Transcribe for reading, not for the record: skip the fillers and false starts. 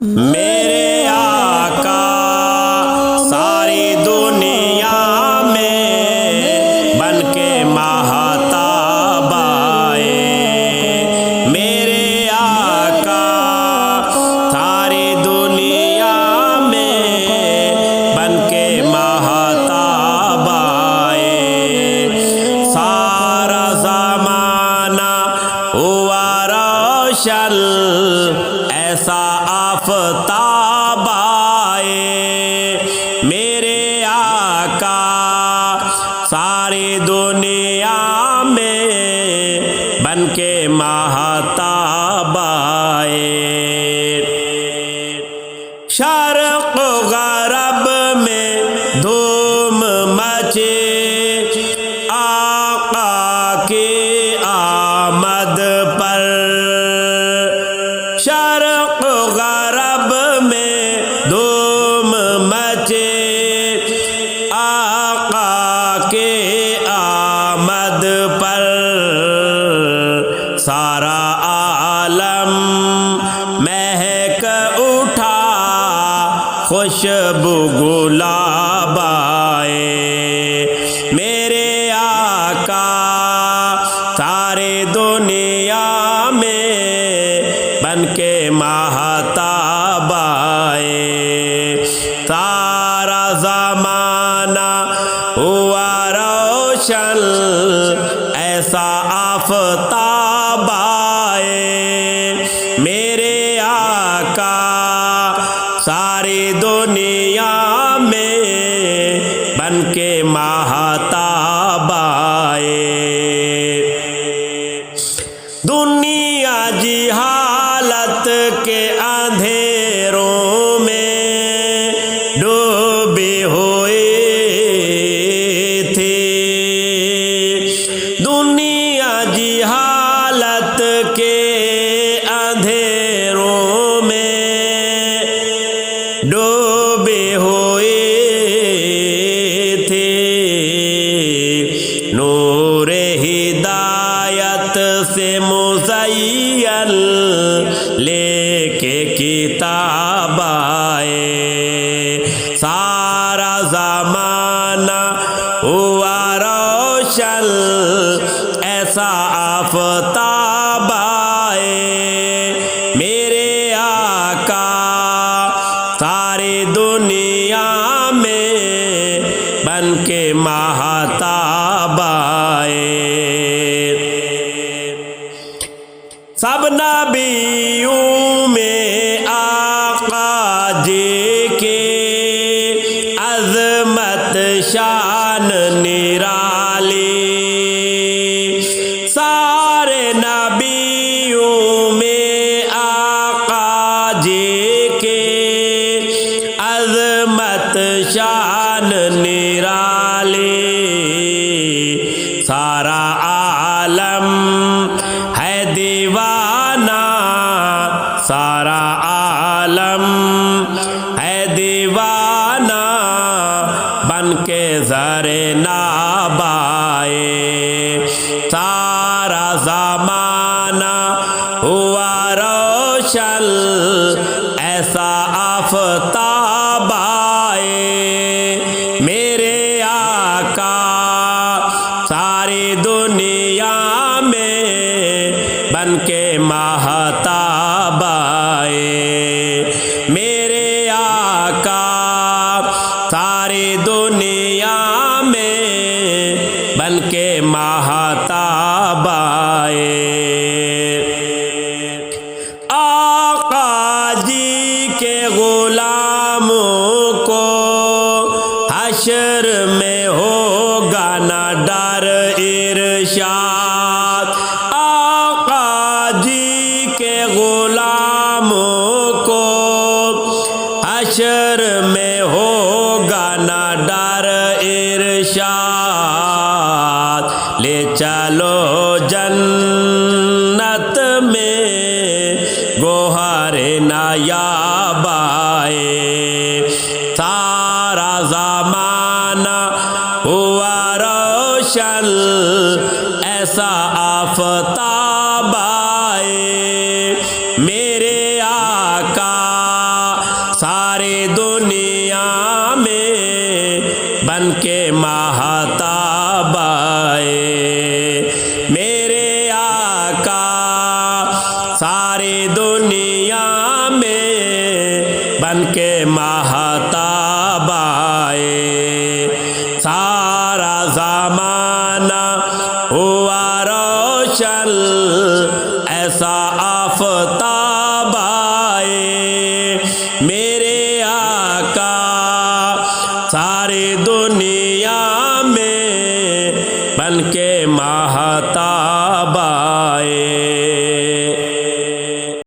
میرے آقا ساری دنیا میں بن کے ماہتاب آئے، میرے آقا ساری دنیا میں بن کے ماہتاب آئے، سارا زمانہ ہوا روشن ایسا آفتاب آئے، میرے آقا ساری دنیا میں بن کے ماہتاب آئے، شرق و غرب میں دھوم مچے آقا کی آمد پر، شرق و غرب میں دھوم مچے آقا کے آمد پر، سارا عالم مہک اٹھا خوشبو گلاب آئے، میرے آقا سارے دنیا میں بن کے ماہتاب آئے، سارا زمانہ ہوا روشن ایسا آفتاب آئے، میرے آقا ساری دنیا میں بن کے ماہتاب آئے، دنیا جہالت کے اندھیروں میں ڈوبی ہوئی تھی، دنیا جہالت کے اندھیروں میں ڈوبی ہوئی تھی، نور ہدایت سے مزین لے کے کتاب آئے، سارا زمانہ ہوا روشن ایسا آفتاب آئے، میرے آقا ساری دنیا میں بن کے ماہتاب آئے، سب نبیوں میں آقا جی کی عظمت شان نرالی، سارے نبیوں میں آقا جی کی عظمت شان نرالی، سارا عالم ہے دیوانہ، سارا عالم ہے دیوانہ بن کے زر ناب آئے، سارا زمانہ ہوا روشن ایسا آفتاب آئے، میرے آقا ساری دنیا میں بن کے ماہتاب آئے، میرے آقا ساری دنیا میں بن کے ماہتاب آئے، آقا جی کے غلاموں کو حشر میں ہوگا نہ ڈر ارشاد، آقا جی کے غلاموں کو حشر میں ہوگا نہ ڈر ارشاد، لے چلو جنت میں گوہر نایاب آئے، سارا زمانہ ہوا روشن ایسا آفتاب آئے، میرے آقا بن کے ماہتاب آئے میرے آقا ساری دنیا میں بن کے ماہتاب آئے سارا زمانہ ہوا روشن ایسا آفتاب